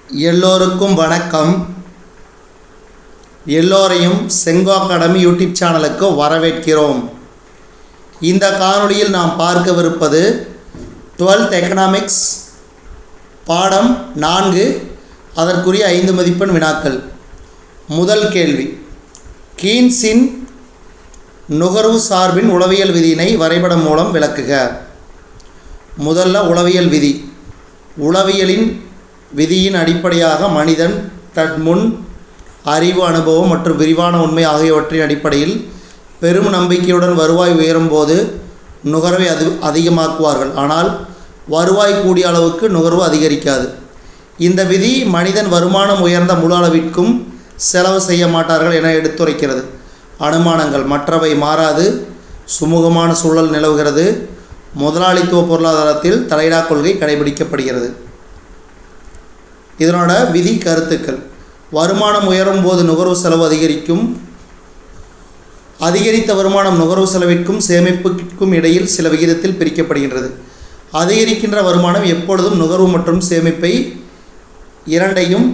எல்லோருக்கும் வணக்கம். எல்லோரையும் செங்கோ அகாடமி யூடியூப் சேனலுக்கு வரவேற்கிறோம். இந்த காணொளியில் நாம் பார்க்கவிருப்பது 12th எக்கனாமிக்ஸ் பாடம் 4 அதற்குரிய 5 மதிப்பெண் வினாக்கள். முதல் கேள்வி, கீன்ஸின் நுகர்வு சார்பின் உளவியல் விதியினை வரைபடம் மூலம் விளக்குக. முதல்ல உளவியல் விதி. உளவியலின் விதியின் அடிப்படையாக மனிதன் தன்முன் அறிவு, அனுபவம் மற்றும் விரிவான உண்மை ஆகியவற்றின் அடிப்படையில் பெரும் நம்பிக்கையுடன் வருவாய் உயரும் போது நுகர்வை அதிகமாக்குவார்கள். ஆனால் வருவாய் கூடிய அளவுக்கு நுகர்வு அதிகரிக்காது. இந்த விதி மனிதன் வருமானம் உயர்ந்த முழு அளவிற்கும் செலவு செய்ய மாட்டார்கள் என எடுத்துரைக்கிறது. அனுமானங்கள்: மற்றவை மாறாது, சுமூகமான சூழல் நிலவுகிறது, முதலாளித்துவ பொருளாதாரத்தில் தலையிடா கொள்கை கடைபிடிக்கப்படுகிறது. இதனோட விதி கருத்துக்கள்: வருமானம் உயரும் போது நுகர்வு செலவு அதிகரிக்கும். அதிகரித்த வருமானம் நுகர்வு செலவிற்கும் சேமிப்புக்கும் இடையில் சில விகிதத்தில் பிரிக்கப்படுகின்றது. அதிகரிக்கின்ற வருமானம் எப்பொழுதும் நுகர்வு மற்றும் சேமிப்பை இரண்டையும்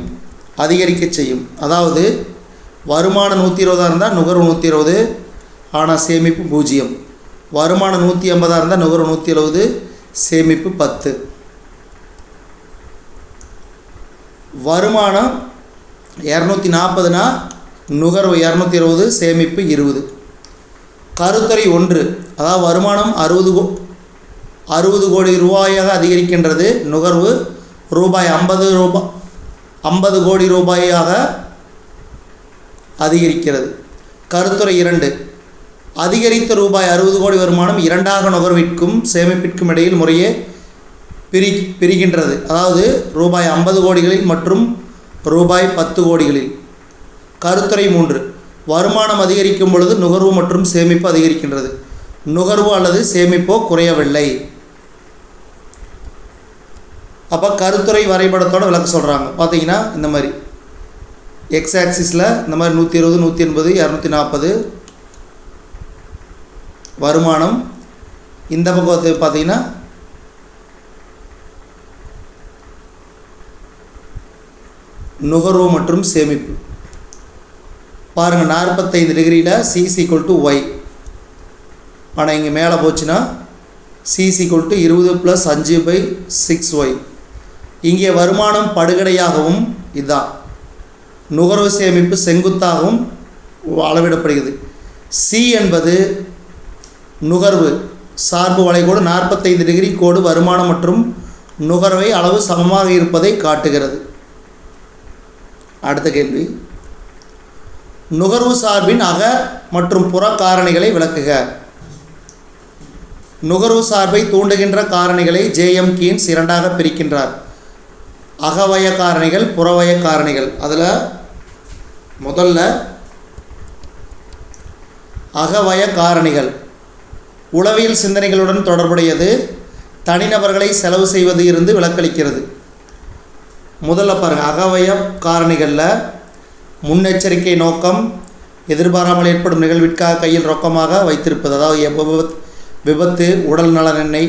அதிகரிக்க செய்யும். அதாவது வருமானம் 120 இருந்தால் நுகர்வு 120, ஆனால் சேமிப்பு 0. வருமானம் 150 இருந்தால் நுகர்வு 170, சேமிப்பு 10. வருமானம் 240னா நுகர்வு 220, சேமிப்பு 20. கருத்துரை 1, அதாவது வருமானம் 60 கோடி ரூபாயாக அதிகரிக்கின்றது. நுகர்வு ரூபாய் 50 கோடி ரூபாயாக அதிகரிக்கிறது. கருத்துரை 2, அதிகரித்த ரூபாய் 60 கோடி வருமானம் இரண்டாக நுகர்விற்கும் சேமிப்பிற்கும் இடையில் முறையே பிரிகின்றது. அதாவது ரூபாய் 50 கோடிகளில் மற்றும் ரூபாய் 10 கோடிகளில். கருத்துரை 3, வருமானம் அதிகரிக்கும் பொழுது நுகர்வு மற்றும் சேமிப்பு அதிகரிக்கின்றது. நுகர்வு அல்லது சேமிப்போ குறையவில்லை. அப்போ கருத்துரை வரைபடத்தோட விளக்க சொல்கிறாங்க. பார்த்தீங்கன்னா இந்த மாதிரி எக்ஸ் ஆக்சிஸில் இந்த மாதிரி 120, 180, 240 வருமானம். இந்த பக்கத்தை பார்த்தீங்கன்னா நுகர்வு மற்றும் சேமிப்பு. பாருங்கள், 45 டிகிரியில் C = Y. ஆனால் இங்கே மேலே போச்சுன்னா C = 20 + 5/6Y. இங்கே வருமானம் படுகடையாகவும் இதுதான், நுகர்வு சேமிப்பு செங்குத்தாகவும் அளவிடப்படுகிறது. C என்பது நுகர்வு சார்பு வளைகோடு, 45 டிகிரி கோடு வருமானம் மற்றும் நுகர்வை அளவு சமமாக இருப்பதை காட்டுகிறது. அடுத்த கேள்வி, நுகர்வு சார்பின் அக மற்றும் புற காரணிகளை விளக்குக. நுகர்வு சார்பை தூண்டுகின்ற காரணிகளை J.M. கீன்ஸ் இரண்டாக பிரிக்கின்றார். அகவய காரணிகள், புறவய காரணிகள். அதில் முதல்ல அகவய காரணிகள் உளவியல் சிந்தனைகளுடன் தொடர்புடையது. தனிநபர்களை செலவு செய்வது இருந்து விலக்களிக்கிறது. முதல்ல பாருங்கள், அகவய காரணிகளில் முன்னெச்சரிக்கை நோக்கம், எதிர்பாராமல் ஏற்படும் நிகழ்விற்காக கையில் ரொக்கமாக வைத்திருப்பது, அதாவது விபத்து, உடல் நலனின்மை.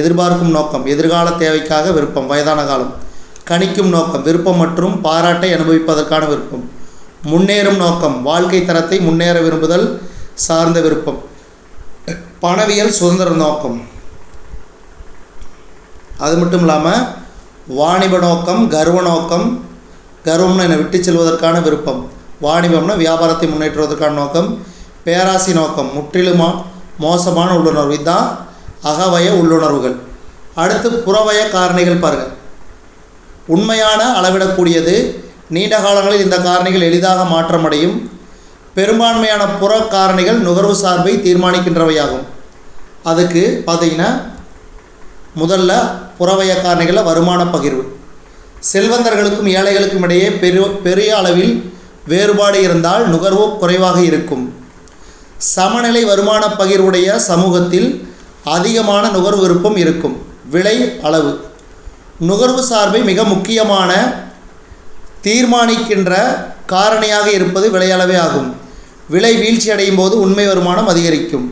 எதிர்பார்க்கும் நோக்கம், எதிர்கால தேவைக்காக விருப்பம், வயதான காலம். கணிக்கும் நோக்கம், விருப்பம் மற்றும் பாராட்டை அனுபவிப்பதற்கான விருப்பம். முன்னேறும் நோக்கம், வாழ்க்கை தரத்தை முன்னேற விரும்புதல் சார்ந்த விருப்பம். பணவியல் சுதந்திர நோக்கம். அது மட்டும் இல்லாமல் வாணிப நோக்கம், கர்வ நோக்கம். கர்வம்னா என்னை விட்டு செல்வதற்கான விருப்பம். வாணிபம்னா வியாபாரத்தை முன்னேற்றுவதற்கான நோக்கம். பேராசி நோக்கம், முற்றிலும் மோசமான உள்ளுணர்வு. இதுதான் அகவய உள்ளுணர்வுகள். அடுத்து புறவய காரணிகள் பாருங்கள். உண்மையான அளவிடக்கூடியது. நீண்ட காலங்களில் இந்த காரணிகள் எளிதாக மாற்றமடையும். பெரும்பான்மையான புற காரணிகள் நுகர்வு சார்பை தீர்மானிக்கின்றவையாகும். அதுக்கு பார்த்தீங்கன்னா முதல்ல புறவய காரணிகளில் வருமான பகிர்வு. செல்வந்தர்களுக்கும் ஏழைகளுக்கும் இடையே பெரிய அளவில் வேறுபாடு இருந்தால் நுகர்வு குறைவாக இருக்கும். சமநிலை வருமான பகிர்வுடைய சமூகத்தில் அதிகமான நுகர்வு விருப்பம் இருக்கும். விலை அளவு. நுகர்வு சார்பை மிக முக்கியமான தீர்மானிக்கின்ற காரணியாக இருப்பது விலையளவே ஆகும். விலை வீழ்ச்சி அடையும் போது உண்மை வருமானம் அதிகரிக்கும்.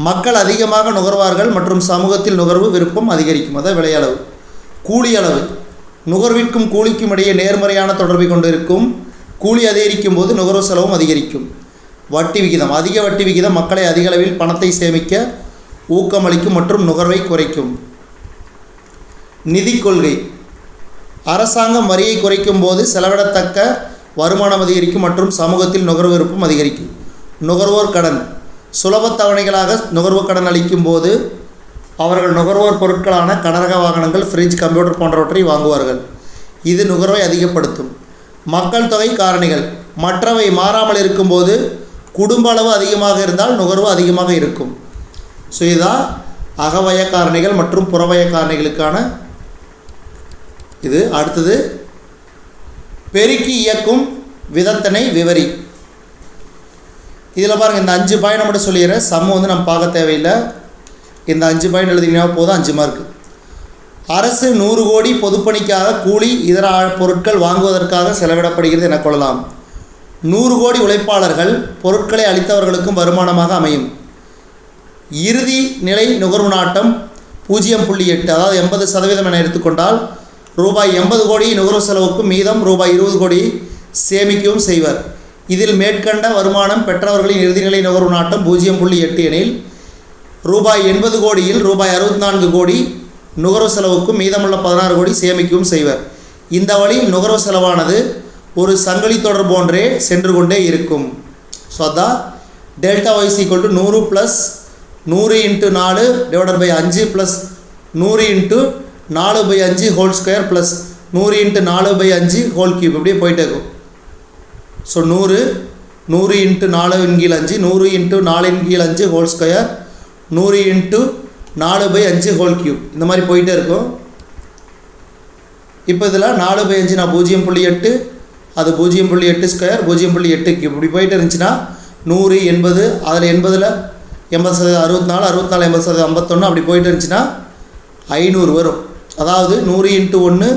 மக்கள் அதிகமாக நுகர்வார்கள் மற்றும் சமூகத்தில் நுகர்வு விருப்பம் அதிகரிக்கும். அதான் விலையளவு. கூலி அளவு. நுகர்விற்கும் கூலிக்கும் இடையே நேர்மறையான தொடர்பை கொண்டிருக்கும். கூலி அதிகரிக்கும் போது நுகர்வு செலவும் அதிகரிக்கும். வட்டி விகிதம். அதிக வட்டி விகிதம் மக்களை அதிக அளவில் பணத்தை சேமிக்க ஊக்கமளிக்கும் மற்றும் நுகர்வை குறைக்கும். நிதி கொள்கை. அரசாங்கம் வரியை குறைக்கும் போது செலவிடத்தக்க வருமானம் அதிகரிக்கும் மற்றும் சமூகத்தில் நுகர்வு விருப்பம் அதிகரிக்கும். நுகர்வோர் கடன். சுலபத் தவணைகளாக நுகர்வு கடன் அளிக்கும் போது அவர்கள் நுகர்வோர் பொருட்களான கனரக வாகனங்கள், ஃப்ரிட்ஜ், கம்ப்யூட்டர் போன்றவற்றை வாங்குவார்கள். இது நுகர்வை அதிகப்படுத்தும். மக்கள் தொகை காரணிகள். மற்றவை மாறாமல் இருக்கும்போது குடும்ப அளவு அதிகமாக இருந்தால் நுகர்வு அதிகமாக இருக்கும். ஸோ இதுதான் அகவய காரணிகள் மற்றும் புறவய காரணிகளுக்கான இது. அடுத்தது பெருக்கி இயக்கும் விதத்தினை விவரி. இதில் பாருங்கள், இந்த 5 பாயிண்ட் மட்டும் சொல்லிடுறேன். சம்மு வந்து நம்ம பார்க்க தேவையில்லை. இந்த 5 பாயிண்ட் எழுதினா போதும், 5 மார்க்கு. அரசு 100 கோடி பொதுப்பணிக்காக கூலி இதர பொருட்கள் வாங்குவதற்காக செலவிடப்படுகிறது என கொள்ளலாம். 100 கோடி உழைப்பாளர்கள் பொருட்களை அளித்தவர்களுக்கும் வருமானமாக அமையும். இறுதி நிலை நுகர்வு நாட்டம் 0.8, அதாவது 80% என எடுத்துக்கொண்டால் ரூபாய் 80 கோடி நுகர்வு செலவுக்கும் மீதம் ரூபாய் 20 கோடி சேமிக்கவும் செய்வர். இதில் மேற்கண்ட வருமானம் பெற்றவர்களின் இறுதிநிலை நுகர்வு நாட்டம் 0.8 எனில் ரூபாய் 80 கோடியில் ரூபாய் 64 கோடி நுகர்வு செலவுக்கும் மீதமுள்ள 16 கோடி சேமிக்கவும் செய்வர். இந்த வழியில் நுகர்வு செலவானது ஒரு சங்கிலி தொடர் போன்றே சென்று கொண்டே இருக்கும். ஸோ அதான் delta Y equal to 100 + 100 × 4 / 5 + 100 × 4/5 whole square + 100 × 4/5 whole cube. இப்படியே போயிட்டே இருக்கும். So 100 × 4/5 100 × 4/5 whole square 100 × 4/5 whole cube. இந்த மாதிரி போயிட்டே இருக்கும். இப்போ இதில் 4/5 நான் 0.8, அது 0.8 ஸ்கொயர் 0.8 கியூப். இப்படி போயிட்டு இருந்துச்சுன்னா 100 80, அதில் 80ல் 80% 64, 64 80% 51, அப்படி போயிட்டு இருந்துச்சுன்னா 500 வரும். அதாவது 100 × 1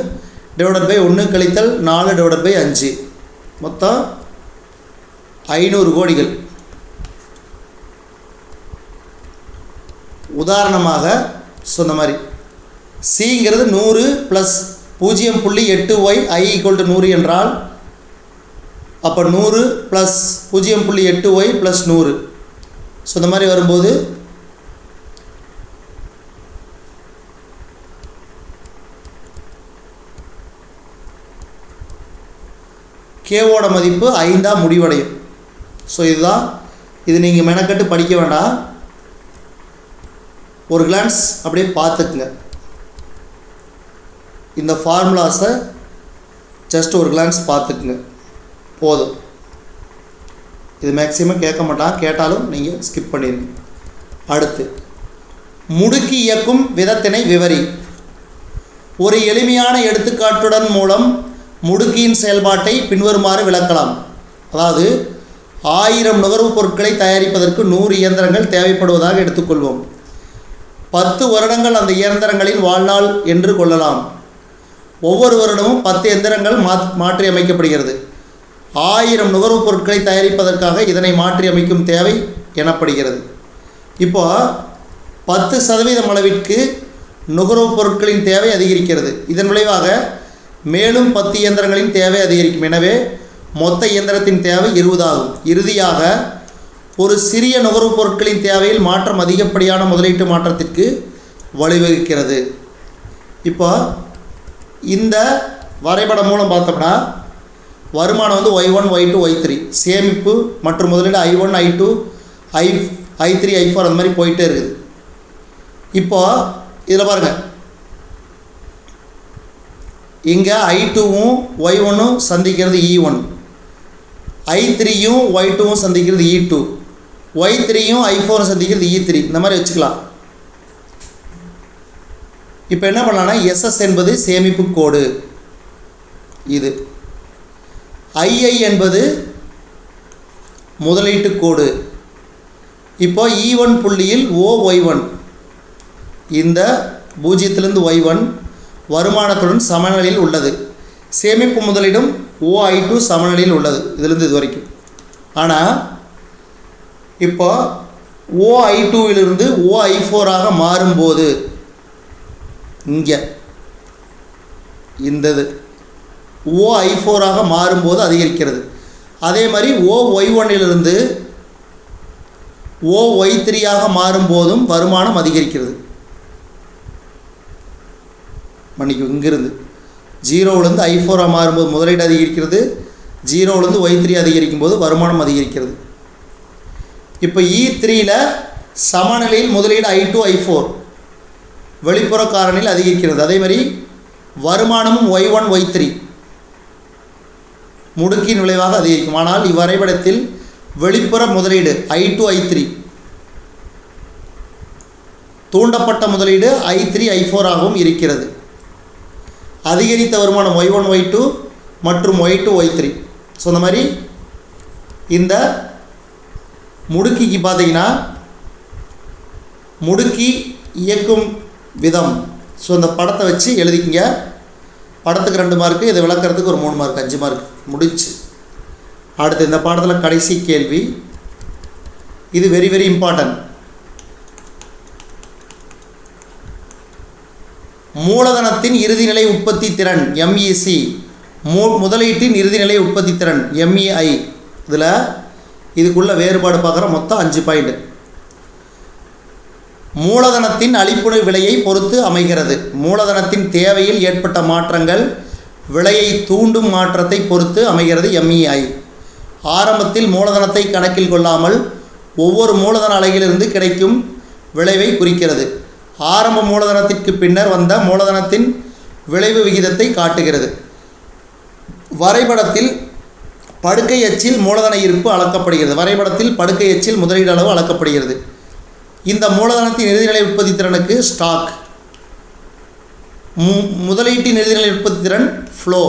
/ 1 கழித்தல் 4 / 5 மொத்தம் 500 கோடிகள். உதாரணமாக சொன்ன மாதிரி சிங்கிறது 100 + 0.8y i = 100 என்றால் அப்போ 100 + 0.8y + 100. ஸோ இந்த மாதிரி வரும்போது கேவோட மதிப்பு 5 முடிவடையும். ஸோ இதுதான். இது நீங்கள் மெனக்கட்டு படிக்க வேண்டாம், ஒரு கிளான்ஸ் அப்படியே பார்த்துக்குங்க. இந்த ஃபார்முலாஸை ஜஸ்ட் ஒரு கிளான்ஸ் பார்த்துக்குங்க போதும். இது மேக்ஸிமம் கேட்க மாட்டான், கேட்டாலும் நீங்கள் ஸ்கிப் பண்ணிடுங்க. அடுத்து முடுக்கி இயக்கும் விதத்தினை விவரி. ஒரு எளிமையான எடுத்துக்காட்டுடன் மூலம் முடுக்கியின் செயல்பாட்டை பின்வருமாறு விளக்கலாம். அதாவது 1000 நுகர்வுப் பொருட்களை தயாரிப்பதற்கு 100 இயந்திரங்கள் தேவைப்படுவதாக எடுத்துக்கொள்வோம். 10 வருடங்கள் அந்த இயந்திரங்களின் வாழ்நாள் என்று கொள்ளலாம். ஒவ்வொரு வருடமும் 10 இயந்திரங்கள் மாற்றி அமைக்கப்படுகிறது. 1000 நுகர்வுப் பொருட்களை தயாரிப்பதற்காக இதனை மாற்றி அமைக்கும் தேவை எனப்படுகிறது. இப்போ 10% அளவிற்கு நுகர்வுப் பொருட்களின் தேவை அதிகரிக்கிறது. இதன் விளைவாக மேலும் 10 இயந்திரங்களின் தேவை அதிகரிக்கும். எனவே மொத்த இயந்திரத்தின் தேவை 20 ஆகும். இறுதியாக ஒரு சிறிய நுகர்வுப் பொருட்களின் தேவையில் மாற்றம் அதிகப்படியான முதலீட்டு மாற்றத்திற்கு வழிவகுக்கிறது. இப்போ இந்த வரைபடம் மூலம் பார்த்தோம்னா வருமானம் வந்து y1 y2 y3, சேமிப்பு மற்றும் முதலீடு i1 i2 i3 i4 அந்த மாதிரி போயிட்டே இருக்குது. இப்போ இதில் பாருங்கள், இங்கே i2வும் y1ம் சந்திக்கிறது e1, i3யும் y2வும் சந்திக்கிறது e2, y3யும் i4ம் சந்திக்கிறது e3. இந்த மாதிரி வச்சுக்கலாம். இப்போ என்ன பண்ணலான்னா SS என்பது சேமிப்பு கோடு, இது II என்பது முதலீட்டு கோடு. இப்போ E1 புள்ளியில் OY1, இந்த 0லிருந்து y1 வருமானத்துடன் சமநிலையில் உள்ளது. சேமிப்பு முதலீடும் OI2 சமநிலையில் உள்ளது இதிலிருந்து இது வரைக்கும். ஆனால் இப்போ OI2விலிருந்து OI4 மாறும்போது இங்கே இந்த இது OI4 மாறும்போது அதிகரிக்கிறது. அதே மாதிரி OY1 OY3 மாறும்போதும் வருமானம் அதிகரிக்கிறது. மன்னிக்கும், இங்கிருந்து 0 I4 மாறும்போது முதலீடு அதிகரிக்கிறது, 0 Y3 அதிகரிக்கும் போது வருமானம் அதிகரிக்கிறது. இப்போ E3 சமநிலையில் முதலீடு I2 I4 வெளிப்புற காரணியில் அதிகரிக்கிறது. அதே மாதிரி வருமானமும் Y1 Y3 முடுக்கின் விளைவாக அதிகரிக்கும். ஆனால் இவ்வரைபடத்தில் வெளிப்புற முதலீடு I2 I3 தூண்டப்பட்ட முதலீடு I3 I4 இருக்கிறது. அதிகரித்த வருமானம் Y1 Y2 மற்றும் Y2 Y3. ஸோ இந்த மாதிரி இந்த முடுக்கிக்கு பார்த்தீங்கன்னா முடுக்கி இயக்கும் விதம். ஸோ இந்த படத்தை வச்சு எழுதிக்கிங்க. படத்துக்கு 2 மார்க்கு, இதை விளக்கிறதுக்கு ஒரு 3 மார்க், 5 மார்க் முடிச்சு. அடுத்து இந்த பாடத்தில் கடைசி கேள்வி, இது வெரி வெரி இம்பார்ட்டன்ட். மூலதனத்தின் இறுதிநிலை உற்பத்தி திறன் MEC, முதலீட்டின் இறுதிநிலை உற்பத்தி திறன் MEI. இதில் இதுக்குள்ள வேறுபாடு பார்க்குற மொத்தம் 5 பாயிண்ட். மூலதனத்தின் அளிப்புனை விலையை பொறுத்து அமைகிறது. மூலதனத்தின் தேவையில் ஏற்பட்ட மாற்றங்கள் விலையை தூண்டும் மாற்றத்தை பொறுத்து அமைகிறது MEI. ஆரம்பத்தில் மூலதனத்தை கணக்கில் கொள்ளாமல் ஒவ்வொரு மூலதன அலகிலிருந்து கிடைக்கும் விளைவை குறிக்கிறது. ஆரம்ப மூலதனத்திற்கு பின்னர் வந்த மூலதனத்தின் விளைவு விகிதத்தை காட்டுகிறது. வரைபடத்தில் படுக்கை அச்சில் மூலதன இருப்பு அளக்கப்படுகிறது. வரைபடத்தில் படுக்கை அச்சில் முதலீடு அளவு அளக்கப்படுகிறது. இந்த மூலதனத்தின் இறுதிநிலை உற்பத்தி திறனுக்கு ஸ்டாக், முதலீட்டின் இறுதிநிலை உற்பத்தி திறன் ஃப்ளோ.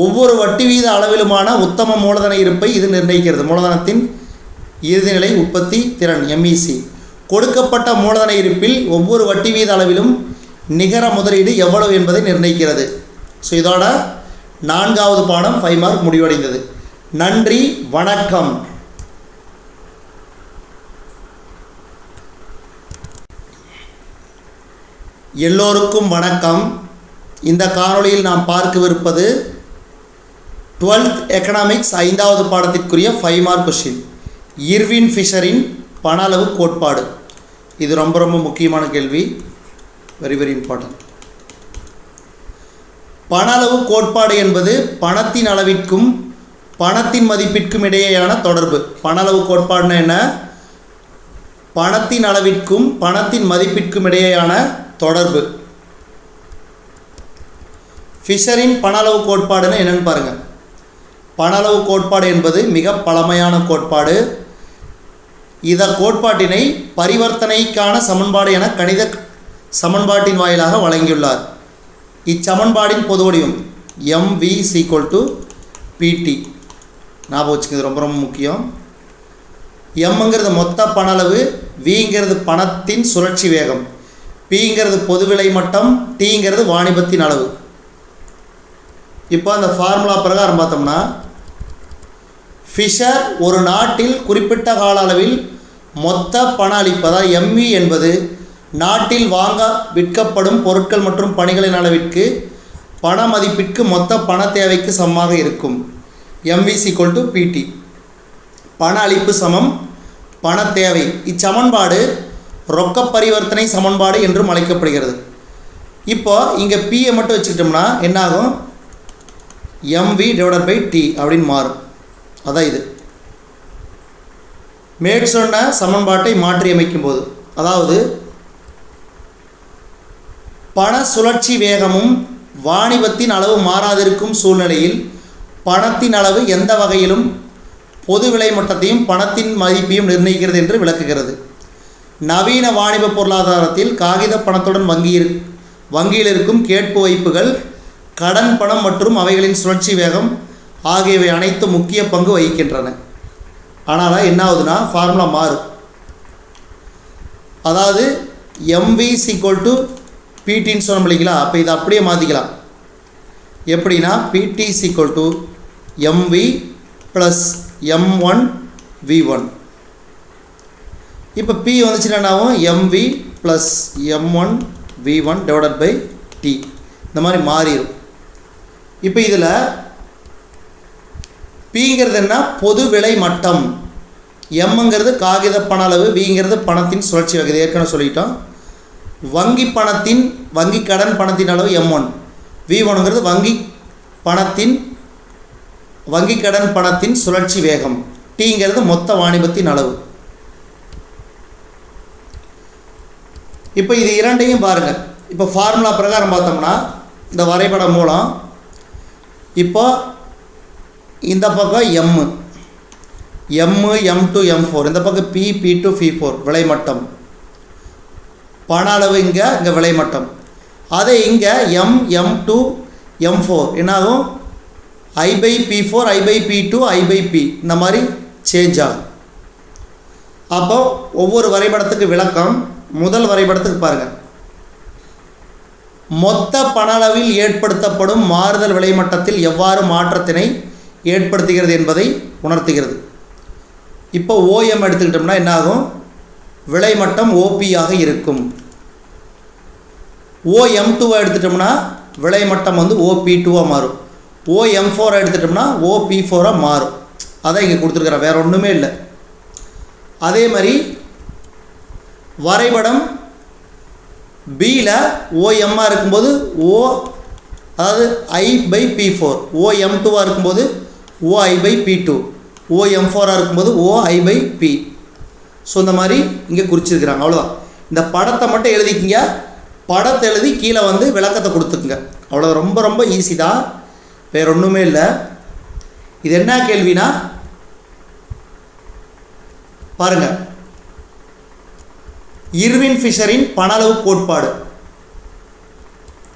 ஒவ்வொரு வட்டி வீத அளவிலுமான உத்தம மூலதன இருப்பை இது நிர்ணயிக்கிறது. மூலதனத்தின் இறுதிநிலை உற்பத்தி திறன் MEC. கொடுக்கப்பட்ட மூலதன இருப்பில் ஒவ்வொரு வட்டி வீத அளவிலும் நிகர முதலீடு எவ்வளவு என்பதை நிர்ணயிக்கிறது. ஸோ இதோட 4வது பாடம் 5 மார்க் முடிவடைந்தது. நன்றி, வணக்கம். எல்லோருக்கும் வணக்கம். இந்த காணொளியில் நாம் பார்க்கவிருப்பது 12th எக்கனாமிக்ஸ் 5வது பாடத்திற்குரிய 5 மார்க் கொஸ்டின். இர்வின் ஃபிஷரின் பண அளவு கோட்பாடு. இது ரொம்ப ரொம்ப முக்கியமான கேள்வி, வெரி வெரி இம்பார்ட்டன்ட். பண அளவு கோட்பாடு என்பது பணத்தின் அளவிற்கும் பணத்தின் மதிப்பிற்கும் இடையேயான தொடர்பு. பண அளவு கோட்பாடுனா என்ன? பணத்தின் அளவிற்கும் பணத்தின் மதிப்பிற்கும் இடையேயான தொடர்பு. ஃபிஷரின் பண அளவு கோட்பாடுன்னு என்னன்னு பாருங்கள். பண அளவு கோட்பாடு என்பது மிக பழமையான கோட்பாடு. இந்த கோட்பாட்டினை பரிவர்த்தனைக்கான சமன்பாடு என கணித சமன்பாட்டின் வாயிலாக வழங்கியுள்ளார். இச்சமன்பாடின் பொது வடிவம் MV = PT. ஞாபகம் வச்சுக்கிறது ரொம்ப ரொம்ப முக்கியம். எம்ங்கிறது மொத்த பண அளவு, விங்கிறது பணத்தின் சுழற்சி வேகம், பிங்கிறது பொதுவிலை மட்டம், டிங்கிறது வாணிபத்தின் அளவு. இப்போ அந்த ஃபார்முலா பிரகாரம் பார்த்தோம்னா, ஃபிஷர் ஒரு நாட்டில் குறிப்பிட்ட கால அளவில் மொத்த பண அளிப்பு, அதாவது MV என்பது நாட்டில் வாங்க விற்கப்படும் பொருட்கள் மற்றும் பணிகளின் அளவிற்கு பண மதிப்பிற்கு மொத்த பண தேவைக்கு சமமாக இருக்கும். MV = PT. பண அளிப்பு சமம் பண தேவை. இச்சமன்பாடு ரொக்க பரிவர்த்தனை சமன்பாடு என்றும் அழைக்கப்படுகிறது. இப்போ இங்கே Pயை மட்டும் வச்சுக்கிட்டோம்னா என்னாகும்? MV/T அப்படின்னு மாறும். அதான் இது மேற்சொன்ன சமன்பாட்டை மாற்றி அமைக்கும் போது, அதாவது பண சுழற்சி வேகமும் வாணிபத்தின் அளவு மாறாதிருக்கும் சூழ்நிலையில் பணத்தின் அளவு எந்த வகையிலும் பொது விலை மட்டத்தையும் பணத்தின் மதிப்பையும் நிர்ணயிக்கிறது என்று விளக்குகிறது. நவீன வாணிப பொருளாதாரத்தில் காகித பணத்துடன் வங்கியில் இருக்கும் கேட்பு வைப்புகள், கடன் பணம் மற்றும் அவைகளின் சுழற்சி வேகம் ஆகியவை அனைத்து முக்கிய பங்கு வகிக்கின்றன. ஆனால் என்ன ஆகுதுன்னா ஃபார்முலா மாறும். அதாவது MV = PTன்னு சொன்னோம் இல்லைங்களா? அப்போ இதை அப்படியே மாற்றிக்கலாம். எப்படின்னா PT = MV + M1V1. இப்போ P வந்துச்சுன்னா MV + M1V1/T. இந்த மாதிரி மாறிடும். இப்போ இதில் பிங்கிறது என்ன? பொது விலை மட்டம். எம்ங்கிறது காகித பண அளவு, விங்கிறது பணத்தின் சுழற்சி வகை. இது ஏற்கனவே சொல்லிட்டோம். வங்கி கடன் பணத்தின் அளவு M1, V1ங்கிறது வங்கி கடன் பணத்தின் சுழற்சி வேகம், Tங்கிறது மொத்த வாணிபத்தின் அளவு. இப்போ இது இரண்டையும் பாருங்கள். இப்போ ஃபார்முலா பிரகாரம் பார்த்தோம்னா இந்த வரைபடம் மூலம் இப்போ இந்த பக்கம் M2 M4, இந்த பக்கம் P2 P4 விலைமட்டம், பண அளவு இங்கே விலைமட்டம். அதே இங்கே M2 M4 என்னாகும்? I/P4 I/P2 I/P இந்த மாதிரி சேஞ்ச் ஆகும். அப்போ ஒவ்வொரு வரைபடத்துக்கு விளக்கம். முதல் வரைபடத்துக்கு பாருங்கள். மொத்த பண அளவில் ஏற்படுத்தப்படும் மாறுதல் விலைமட்டத்தில் எவ்வாறு மாற்றத்தினை ஏற்படுத்துகிறது என்பதை உணர்த்துகிறது. இப்போ OM எடுத்துக்கிட்டோம்னா என்னாகும்? விலைமட்டம் OP ஆக இருக்கும். OM2 எடுத்துட்டோம்னா விலைமட்டம் OP2 மாறும். OM4 எடுத்துட்டோம்னா OP4 மாறும். அதான் இங்கே கொடுத்துருக்குறேன், வேறு ஒன்றுமே இல்லை. அதே மாதிரி வரைபடம் பியில் OM இருக்கும்போது அதாவது I/P4, OM2 இருக்கும்போது OI/P2, OM4 இருக்கும்போது OI/P. ஸோ இந்த மாதிரி இங்கே குறிச்சிருக்கிறாங்க. அவ்வளோதான். இந்த படத்தை மட்டும் எழுதிக்கிங்க. படத்தை எழுதி கீழே விளக்கத்தை கொடுத்துக்குங்க. அவ்வளோ ரொம்ப ரொம்ப ஈஸி தான், வேறு ஒன்றுமே இல்லை. இது என்ன கேள்வினா பாருங்கள், இர்வின் ஃபிஷரின் பண அளவு கோட்பாடு.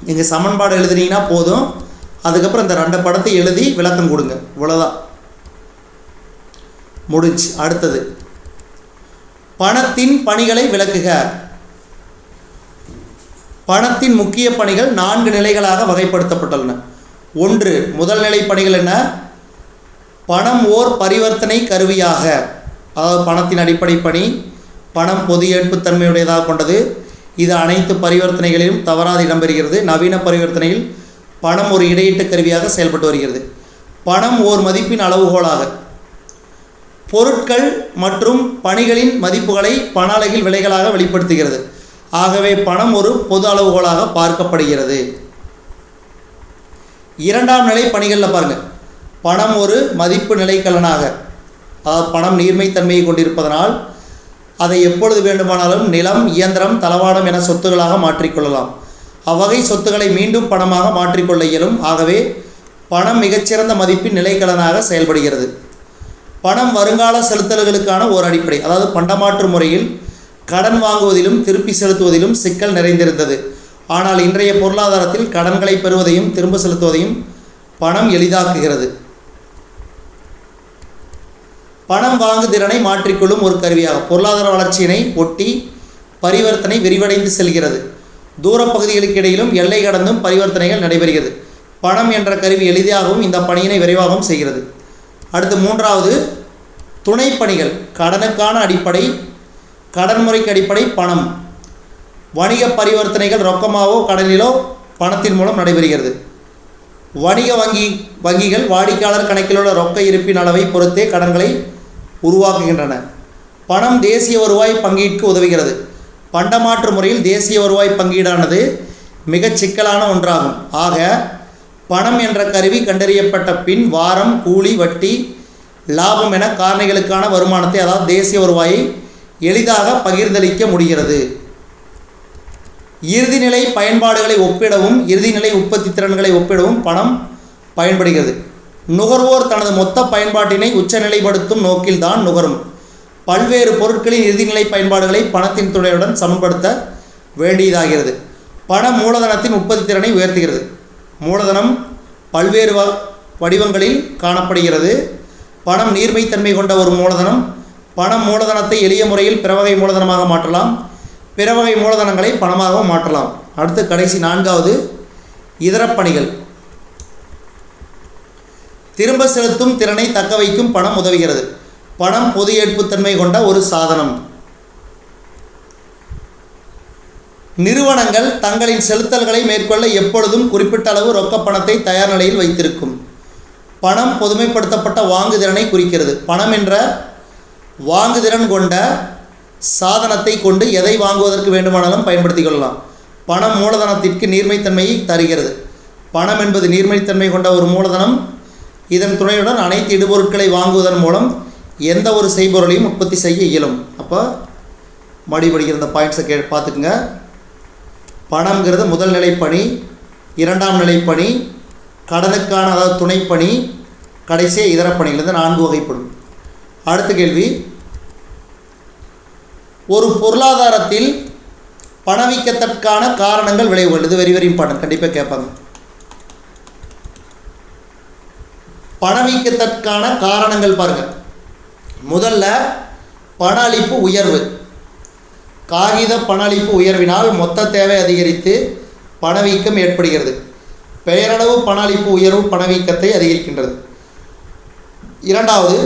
நீங்கள் சமன்பாடு எழுதுனீங்கன்னா போதும். அதுக்கப்புறம் இந்த 2 படத்தை எழுதி விளக்கம் கொடுங்க. இவ்வளோதான், முடிஞ்சு. அடுத்தது பணத்தின் பணிகளை விளக்குக. பணத்தின் முக்கிய பணிகள் 4 நிலைகளாக வகைப்படுத்தப்பட்டுள்ளன. 1, முதல் நிலை பணிகள் என்ன? பணம் ஓர் பரிவர்த்தனை கருவியாக, அதாவது பணத்தின் அடிப்படை பணி. பணம் பொது ஏற்புத்தன்மையுடையதாக கொண்டது. இது அனைத்து பரிவர்த்தனைகளிலும் தவறாது இடம்பெறுகிறது. நவீன பரிவர்த்தனையில் பணம் ஒரு இடையீட்டு கருவியாக செயல்பட்டு வருகிறது. பணம் ஓர் மதிப்பின் அளவுகோலாக, பொருட்கள் மற்றும் பணிகளின் மதிப்புகளை பண அலகில் விலைகளாக வெளிப்படுத்துகிறது. ஆகவே பணம் ஒரு பொது அளவுகோலாக பார்க்கப்படுகிறது. 2ஆம் நிலை பணிகளில் பாருங்கள், பணம் ஒரு மதிப்பு நிலைக்கலனாக, அதாவது பணம் நீர்மைத்தன்மையை கொண்டிருப்பதனால் அதை எப்பொழுது வேண்டுமானாலும் நிலம், இயந்திரம், தளவாடம் என சொத்துக்களாக மாற்றிக்கொள்ளலாம். அவ்வகை சொத்துக்களை மீண்டும் பணமாக மாற்றிக்கொள்ள இயலும். ஆகவே பணம் மிகச்சிறந்த மதிப்பின் நிலைக்கலனாக செயல்படுகிறது. பணம் வருங்கால செலுத்தல்களுக்கான ஓர் அடிப்படை, அதாவது பண்டமாற்று முறையில் கடன் வாங்குவதிலும் திருப்பி செலுத்துவதிலும் சிக்கல் நிறைந்திருந்தது. ஆனால் இன்றைய பொருளாதாரத்தில் கடன்களை பெறுவதையும் திரும்ப செலுத்துவதையும் பணம் எளிதாக்குகிறது. பணம் வாங்கு திறனை மாற்றிக்கொள்ளும் ஒரு கருவியாக பொருளாதார வளர்ச்சியினை ஒட்டி பரிவர்த்தனை விரிவடைந்து செல்கிறது. தூரப்பகுதிகளுக்கு இடையிலும் எல்லை கடந்தும் பரிவர்த்தனைகள் நடைபெறுகிறது. பணம் என்ற கருவி எளிதாகவும் இந்த பணியினை விரைவாகவும் செய்கிறது. அடுத்து 3வது துணைப்பணிகள். கடனுக்கான அடிப்படை, கடன் முறைக்கு அடிப்படை பணம். வணிக பரிவர்த்தனைகள் ரொக்கமாகவோ கடனிலோ பணத்தின் மூலம் நடைபெறுகிறது. வணிக வங்கிகள் வாடிக்கையாளர் கணக்கில் உள்ள ரொக்க இருப்பின் அளவை பொறுத்தே கடன்களை உருவாக்குகின்றன. பணம் தேசிய வருவாய் பங்கீட்டுக்கு உதவுகிறது. பண்டமாற்று முறையில் தேசிய வருவாய் பங்கீடானது மிகச் சிக்கலான ஒன்றாகும். ஆக பணம் என்ற கருவி கண்டறியப்பட்ட பின் வாரம், கூலி, வட்டி, லாபம் என காரணிகளுக்கான வருமானத்தை, அதாவது தேசிய வருவாயை எளிதாக பகிர்ந்தளிக்க முடிகிறது. இறுதிநிலை பயன்பாடுகளை ஒப்பிடவும் இறுதிநிலை உற்பத்தி திறன்களை ஒப்பிடவும் பணம் பயன்படுகிறது. நுகர்வோர் தனது மொத்த பயன்பாட்டினை உச்சநிலைப்படுத்தும் நோக்கில்தான் நுகரும் பல்வேறு பொருட்களின் இறுதிநிலை பயன்பாடுகளை பணத்தின் துணையுடன் சமன்படுத்த வேண்டியதாகிறது. பணம் மூலதனத்தின் உற்பத்தி திறனை உயர்த்துகிறது. மூலதனம் பல்வேறு வடிவங்களில் காணப்படுகிறது. பணம் நீர்மைத்தன்மை கொண்ட ஒரு மூலதனம். பணம் மூலதனத்தை எளிய முறையில் பிறவகை மூலதனமாக மாற்றலாம். பிறவகை மூலதனங்களை பணமாக மாற்றலாம். அடுத்து கடைசி 4வது இதர பணிகள். திரும்ப செலுத்தும் திறனை தக்க வைக்கும் பணம் உதவுகிறது. பணம் பொது ஏற்புத்தன்மை கொண்ட ஒரு சாதனம். நிறுவனங்கள் தங்களின் செலுத்தல்களை மேற்கொள்ள எப்பொழுதும் குறிப்பிட்ட அளவு ரொக்க பணத்தை தயார் நிலையில் வைத்திருக்கும். பணம் பொதுமைப்படுத்தப்பட்ட வாங்குதிறனை குறிக்கிறது. பணம் என்ற வாங்குதிறன் கொண்ட சாதனத்தை கொண்டு எதை வாங்குவதற்கு வேண்டுமானாலும் பயன்படுத்திக் கொள்ளலாம். பணம் மூலதனத்திற்கு நீர்மைத்தன்மையை தருகிறது. பணம் என்பது நீர்மைத்தன்மை கொண்ட ஒரு மூலதனம். இதன் துணையுடன் அனைத்து இடுபொருட்களை வாங்குவதன் மூலம் எந்த ஒரு செய்பொருளையும் உற்பத்தி செய்ய இயலும். அப்போ மறுபடியும் இந்த பாயிண்ட்ஸை பார்த்துக்குங்க. பணம்ங்கிறது முதல் நிலைப்பணி, இரண்டாம் நிலைப்பணி, கடனுக்கான அதாவது துணைப்பணி, கடைசிய இதர பணிகள் 4 வகைப்படும். அடுத்த கேள்வி, ஒரு பொருளாதாரத்தில் பணவீக்கத்திற்கான காரணங்கள் விளைவுகள். இது வெரி இம்பார்ட்டன்ட், கண்டிப்பாக கேட்பாங்க. பணவீக்கத்திற்கான காரணங்கள் பாருங்கள். முதல்ல பண அளிப்பு உயர்வு. காகித பண அளிப்பு உயர்வினால் மொத்த தேவை அதிகரித்து பணவீக்கம் ஏற்படுகிறது. பெயரளவு பண அளிப்பு உயர்வு பணவீக்கத்தை அதிகரிக்கின்றது. இரண்டாவது,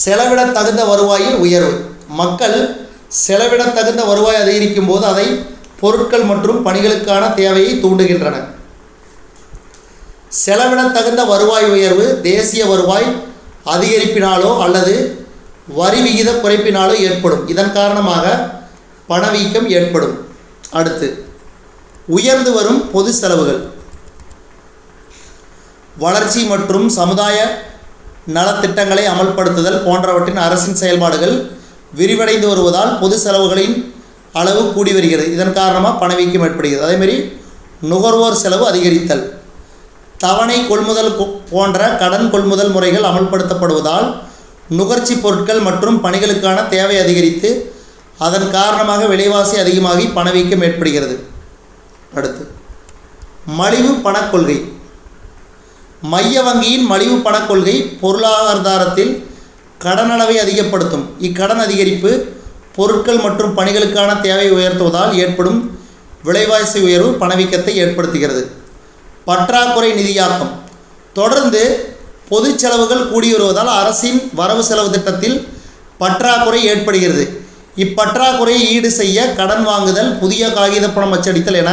செலவிட தகுந்த வருவாயில் உயர்வு. மக்கள் செலவிட தகுந்த வருவாய் அதிகரிக்கும் போது அதை பொருட்கள் மற்றும் பணிகளுக்கான தேவையை தூண்டுகின்றன. செலவிட தகுந்த வருவாய் உயர்வு தேசிய வருவாய் அதிகரிப்பினாலோ அல்லது வரி விகித குறைப்பினாலோ ஏற்படும். இதன் காரணமாக பணவீக்கம் ஏற்படும். அடுத்து, உயர்ந்து வரும் பொது செலவுகள். வளர்ச்சி மற்றும் சமுதாய நலத்திட்டங்களை அமல்படுத்துதல் போன்றவற்றின் அரசின் செயல்பாடுகள் விரிவடைந்து வருவதால் பொது செலவுகளின் அளவு கூடி வருகிறது. இதன் காரணமாக பணவீக்கம் ஏற்படுகிறது. அதேமாதிரி நுகர்வோர் செலவு அதிகரித்தல், தவணை கொள்முதல் போன்ற கடன் கொள்முதல் முறைகள் அமல்படுத்தப்படுவதால் நுகர்ச்சி பொருட்கள் மற்றும் பணிகளுக்கான தேவை அதிகரித்து அதன் காரணமாக விலைவாசி அதிகமாகி பணவீக்கம் ஏற்படுகிறது. அடுத்து, மலிவு பணக்கொள்கை. மைய வங்கியின் மலிவு பணக்கொள்கை பொருளாதாரத்தில் கடன் அளவை அதிகப்படுத்தும். இக்கடன் அதிகரிப்பு பொருட்கள் மற்றும் பணிகளுக்கான தேவையை உயர்த்துவதால் ஏற்படும் விலைவாசி உயர்வு பணவீக்கத்தை ஏற்படுத்துகிறது. பற்றாக்குறை நிதியாக்கம். தொடர்ந்து பொது செலவுகள் கூடி வருவதால் அரசின் வரவு செலவு திட்டத்தில் பற்றாக்குறை ஏற்படுகிறது. இப்பற்றாக்குறையை ஈடு செய்ய கடன் வாங்குதல், புதிய காகித பணம் அச்சடித்தல் என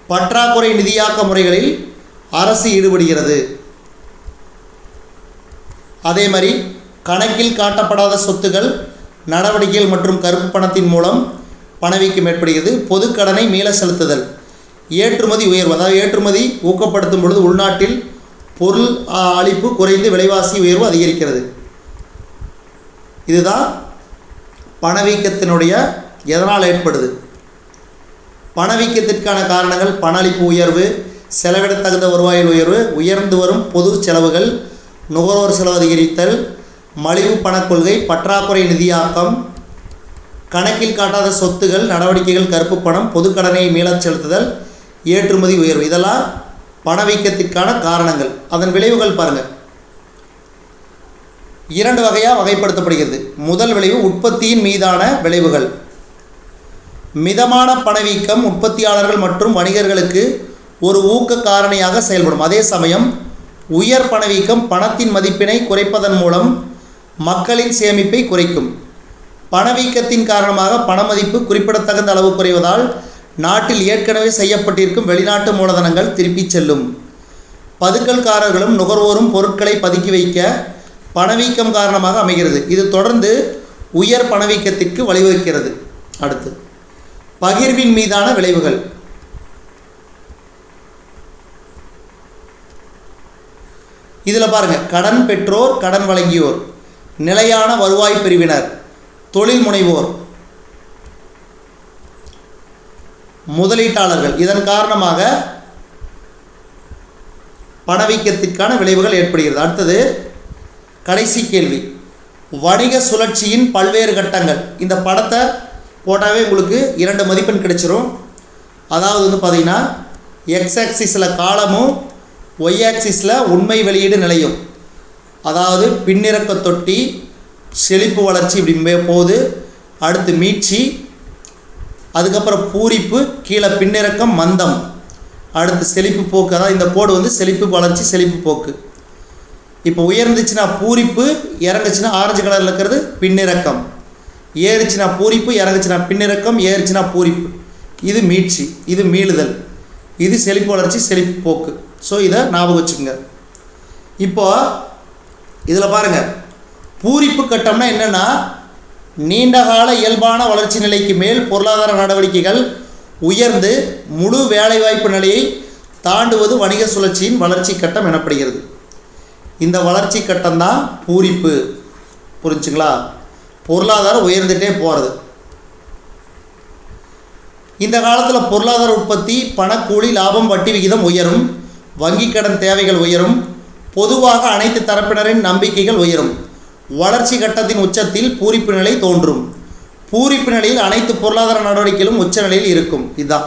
பற்றாக்குறை நிதியாக்க முறைகளில் அரசு ஈடுபடுகிறது. அதே மாதிரி கணக்கில் காட்டப்படாத சொத்துகள் நடவடிக்கைகள் மற்றும் கருப்பு பணத்தின் மூலம் பணவீக்கம் ஏற்படுகிறது. பொது கடனை மீள செலுத்துதல், ஏற்றுமதி உயர்வு. அதாவது ஏற்றுமதி ஊக்கப்படுத்தும் பொழுது உள்நாட்டில் பொருள் அளிப்பு குறைந்து விலைவாசி உயர்வு அதிகரிக்கிறது. இதுதான் பணவீக்கத்தினுடைய எதனால் ஏற்படுது. பணவீக்கத்திற்கான காரணங்கள் பண அளிப்பு உயர்வு, செலவிட தகுந்த வருவாயில் உயர்வு, உயர்ந்து வரும் பொது செலவுகள், நுகர்வோர் செலவு அதிகரித்தல், மலிவு பணக்கொள்கை, பற்றாக்குறை நிதியாக்கம், கணக்கில் காட்டாத சொத்துகள் நடவடிக்கைகள் கருப்பு பணம், பொது கடனை மீளச் செலுத்துதல், ஏற்றுமதி உயர்வு. இதெல்லாம் பணவீக்கத்திற்கான காரணங்கள். அதன் விளைவுகள் பாருங்கள், 2 வகையாக வகைப்படுத்தப்படுகிறது. முதல் விளைவு உற்பத்தியின் மீதான விளைவுகள். மிதமான பணவீக்கம் உற்பத்தியாளர்கள் மற்றும் வணிகர்களுக்கு ஒரு ஊக்க காரணியாக செயல்படும். அதே சமயம் உயர் பணவீக்கம் பணத்தின் மதிப்பினை குறைப்பதன் மூலம் மக்களின் சேமிப்பை குறைக்கும். பணவீக்கத்தின் காரணமாக பணமதிப்பு குறிப்பிடத்தகுந்த அளவு குறைவதால் நாட்டில் ஏற்கனவே செய்யப்பட்டிருக்கும் வெளிநாட்டு மூலதனங்கள் திருப்பிச் செல்லும். பதுக்கல்காரர்களும் நுகர்வோரும் பொருட்களை பதுக்கி வைக்க பணவீக்கம் காரணமாக அமைகிறது. இது தொடர்ந்து உயர் பணவீக்கத்திற்கு வழிவகுக்கிறது. அடுத்து, பகிர்வின் மீதான விளைவுகள். இதில் பாருங்கள், கடன் பெற்றோர், கடன் வழங்கியோர், நிலையான வருவாய் பிரிவினர், தொழில் முனைவோர், முதலீட்டாளர்கள். இதன் காரணமாக பணவீக்கத்திற்கான விளைவுகள் ஏற்படுகிறது. அடுத்தது கடைசி கேள்வி, வணிக சுழற்சியின் பல்வேறு கட்டங்கள். இந்த படத்தை போட்டாவே உங்களுக்கு 2 மதிப்பெண் கிடைச்சிரும். அதாவது பார்த்தீங்கன்னா எக்ஸ் ஆக்சிஸில் காலமும் ஒய் ஆக்சிஸில் உண்மை வெளியீடு நிலையும். அதாவது பின்னிறக்க தொட்டி, செழிப்பு வளர்ச்சி இப்படி போகுது. அடுத்து மீட்சி, அதுக்கப்புறம் பூரிப்பு, கீழே பின்னிறக்கம் மந்தம், அடுத்து செழிப்பு போக்கு. அதாவது இந்த கோடு செழிப்பு வளர்ச்சி செழிப்பு போக்கு. இப்போ உயர்ந்துச்சுன்னா பூரிப்பு, இறங்குச்சுன்னா ஆரஞ்சு கலரில் இருக்கிறது பின்னிறக்கம், ஏறுச்சுன்னா பூரிப்பு, இறங்குச்சுன்னா பின்னிறக்கம், ஏறுச்சுன்னா பூரிப்பு. இது மீட்சி, இது மீளுதல், இது செழிப்பு வளர்ச்சி, செழிப்பு போக்கு. ஸோ இதை ஞாபகம் வச்சுக்கோங்க. இப்போ இதில் பாருங்கள், பூரிப்பு கட்டம்னா என்னென்னா, நீண்டகால இயல்பான வளர்ச்சி நிலைக்கு மேல் பொருளாதார நடவடிக்கைகள் உயர்ந்து முழு வேலைவாய்ப்பு நிலையை தாண்டுவது வணிக சுழற்சியின் வளர்ச்சி கட்டம் எனப்படுகிறது. இந்த வளர்ச்சி கட்டம்தான் பூரிப்பு. புரிஞ்சுங்களா? பொருளாதாரம் உயர்ந்துகிட்டே போகிறது. இந்த காலத்தில் பொருளாதார உற்பத்தி, பணக்கூலி, லாபம், வட்டி விகிதம் உயரும், வங்கி கடன் தேவைகள் உயரும், பொதுவாக அனைத்து தரப்பினரின் நம்பிக்கைகள் உயரும். வளர்ச்சி கட்டத்தின் உச்சத்தில் பூரிப்பு நிலை தோன்றும். பூரிப்பு நிலையில் அனைத்து பொருளாதார நடவடிக்கைகளும் உச்ச நிலையில் இருக்கும். இதுதான்.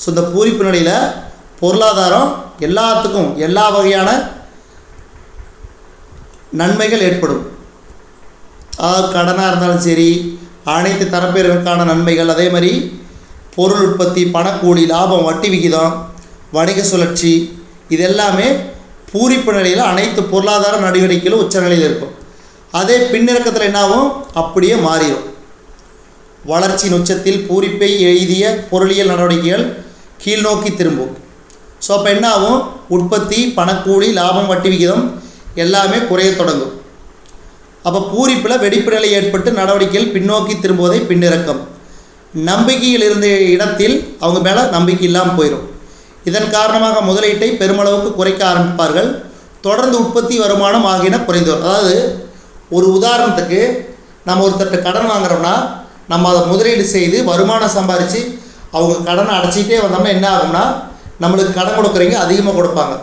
ஸோ இந்த பூரிப்பு நிலையில் பொருளாதாரம் எல்லாத்துக்கும் எல்லா வகையான நன்மைகள் ஏற்படும். அதாவது கடனாக இருந்தாலும் சரி, அனைத்து தரப்பினருக்கான நன்மைகள், அதே மாதிரி பொருள் உற்பத்தி, பணக்கூலி, லாபம், வட்டி விகிதம், வணிக சுழற்சி, இது எல்லாமே பூரிப்பு நிலையில் அனைத்து பொருளாதார நடவடிக்கைகளும் உச்ச நிலையில் இருக்கும். அதே பின்னிறக்கத்தில் என்னாகும்? அப்படியே மாறிடும். வளர்ச்சியின் உச்சத்தில் பூரிப்பை எய்திய பொருளியல் நடவடிக்கைகள் கீழ்நோக்கி திரும்பும். ஸோ அப்போ என்னாகும்? உற்பத்தி, பணக்கூலி, லாபம், வட்டி விகிதம் எல்லாமே குறைய தொடங்கும். அப்போ பூரிப்பில் வெடிப்பு நிலை ஏற்பட்டு நடவடிக்கைகள் பின்னோக்கி திரும்புவதை பின்னிறக்கம். நம்பிக்கையில் இருந்த இடத்தில் அவங்க மேலே நம்பிக்கை இல்லாமல் போயிடும். இதன் காரணமாக முதலீட்டை பெருமளவுக்கு குறைக்க ஆரம்பிப்பார்கள். தொடர்ந்து உற்பத்தி, வருமானம் ஆகியன குறைந்து வரும். அதாவது ஒரு உதாரணத்துக்கு, நம்ம ஒருத்தர்கிட்ட கடன் வாங்குறோம்னா நம்ம அதை முதலீடு செய்து வருமானம் சம்பாரித்து அவங்க கடனை அடைச்சிக்கிட்டே வந்தோம்னா என்ன ஆகும்னா, நம்மளுக்கு கடன் கொடுக்குறவங்க அதிகமாக கொடுப்பாங்க.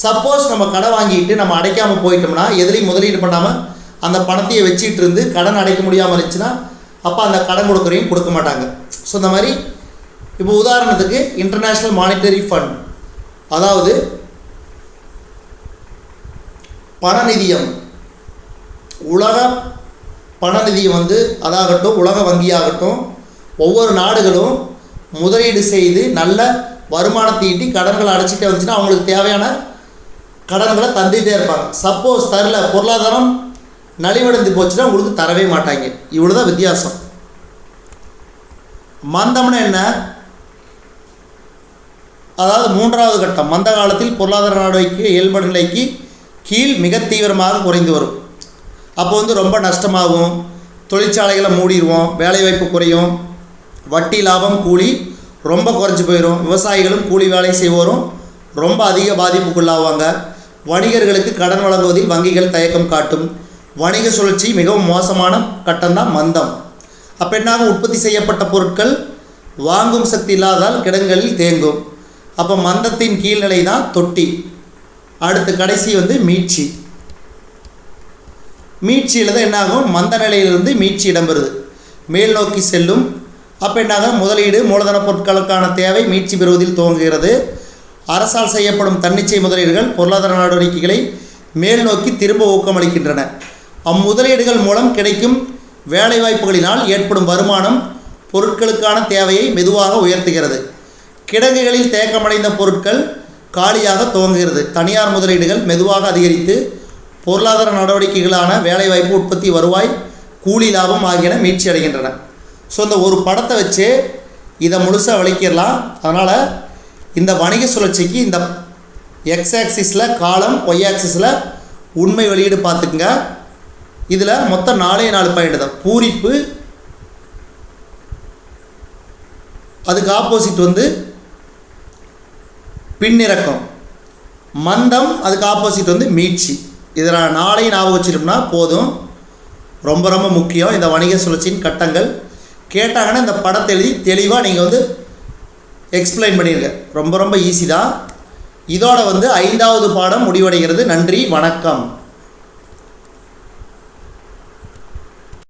சப்போஸ் நம்ம கடன் வாங்கிட்டு நம்ம அடைக்காமல் போயிட்டோம்னா, எதுலேயும் முதலீடு பண்ணாமல் அந்த பணத்தையே வச்சுட்டு இருந்து கடன் அடைக்க முடியாமல் இருந்துச்சுன்னா, அப்போ அந்த கடன் கொடுக்குறவங்க கொடுக்க மாட்டாங்க. ஸோ இந்த மாதிரி இப்போ உதாரணத்துக்கு இன்டர்நேஷ்னல் மானிட்டரி ஃபண்ட், அதாவது பண நிதியம், உலக பண நிதியம் அதாகட்டும், உலக வங்கியாகட்டும், ஒவ்வொரு நாடுகளும் முதலீடு செய்து நல்ல வருமானத்தை ஈட்டி கடன்களை அடைச்சிட்டே வந்துச்சுன்னா அவங்களுக்கு தேவையான கடன்களை தந்துகிட்டே இருப்பாங்க. சப்போஸ் தரல, பொருளாதாரம் நலிவடைந்து போச்சுன்னா உங்களுக்கு தரவே மாட்டாங்க. இவ்வளோ தான் வித்தியாசம். மந்தம்னா என்ன? அதாவது மூன்றாவது கட்டம். மந்த காலத்தில் பொருளாதார நடவடிக்கை இயல்பு நிலைக்கு கீழ் மிக தீவிரமாக குறைந்து வரும். அப்போ ரொம்ப நஷ்டமாகும், தொழிற்சாலைகளை மூடிடுவோம், வேலைவாய்ப்பு குறையும், வட்டி, லாபம், கூலி ரொம்ப குறைஞ்சி போயிடும். விவசாயிகளும் கூலி வேலை செய்வோரும் ரொம்ப அதிக பாதிப்புக்குள்ளாவாங்க. வணிகர்களுக்கு கடன் வழங்குவதில் வங்கிகள் தயக்கம் காட்டும். வணிக சுழற்சி மிகவும் மோசமான கட்டம்தான் மந்தம். அப்போ என்னாகும்? உற்பத்தி செய்யப்பட்ட பொருட்கள் வாங்கும் சக்தி இல்லாதால் கிடங்களில் தேங்கும். அப்போ மந்தத்தின் கீழ்நிலை தான் தொட்டி. அடுத்து கடைசி மீட்சி. மீட்சியில் தான் என்னாகும்? மந்த நிலையிலிருந்து மீட்சி இடம்பெறுது, மேல் நோக்கி செல்லும். அப்போ என்னாகும்? முதலீடு, மூலதன பொருட்களுக்கான தேவை மீட்சி பெறுவதில் துவங்குகிறது. அரசால் செய்யப்படும் தன்னிச்சை முதலீடுகள் பொருளாதார நடவடிக்கைகளை மேல் நோக்கி திரும்ப ஊக்கமளிக்கின்றன. அம்முதலீடுகள் மூலம் கிடைக்கும் வேலைவாய்ப்புகளினால் ஏற்படும் வருமானம் பொருட்களுக்கான தேவையை மெதுவாக உயர்த்துகிறது. கிடங்குகளில் தேக்கமடைந்த பொருட்கள் காலியாக துவங்குகிறது. தனியார் முதலீடுகள் மெதுவாக அதிகரித்து பொருளாதார நடவடிக்கைகளான வேலைவாய்ப்பு, உற்பத்தி, வருவாய், கூலி, லாபம் ஆகியன மீட்சி அடைகின்றன. ஸோ இந்த ஒரு படத்தை வச்சு இதை முழுசாக விளக்கிடலாம். அதனால் இந்த வணிக சுழற்சிக்கு இந்த எக்ஸ் ஆக்சிஸில் காலம், ஒய் ஆக்சிஸில் உண்மை வெளியீடு பார்த்துக்குங்க. இதில் மொத்தம் 4 பாயிண்ட் தான். பூரிப்பு, அதுக்கு ஆப்போசிட் பின்னிறக்கம். மந்தம், அதுக்கு ஆப்போசிட் மீட்சி. இதில் 4 ஞாபகம் வச்சுட்டோம்னா போதும். ரொம்ப ரொம்ப முக்கியம் இந்த வணிக சுழற்சியின் கட்டங்கள். கேட்டாங்கன்னா இந்த படத்தை எழுதி தெளிவாக நீங்கள் எக்ஸ்பிளைன் பண்ணிடுங்க. ரொம்ப ரொம்ப ஈஸி தான். இதோட 5வது பாடம் முடிவடைகிறது. நன்றி, வணக்கம்.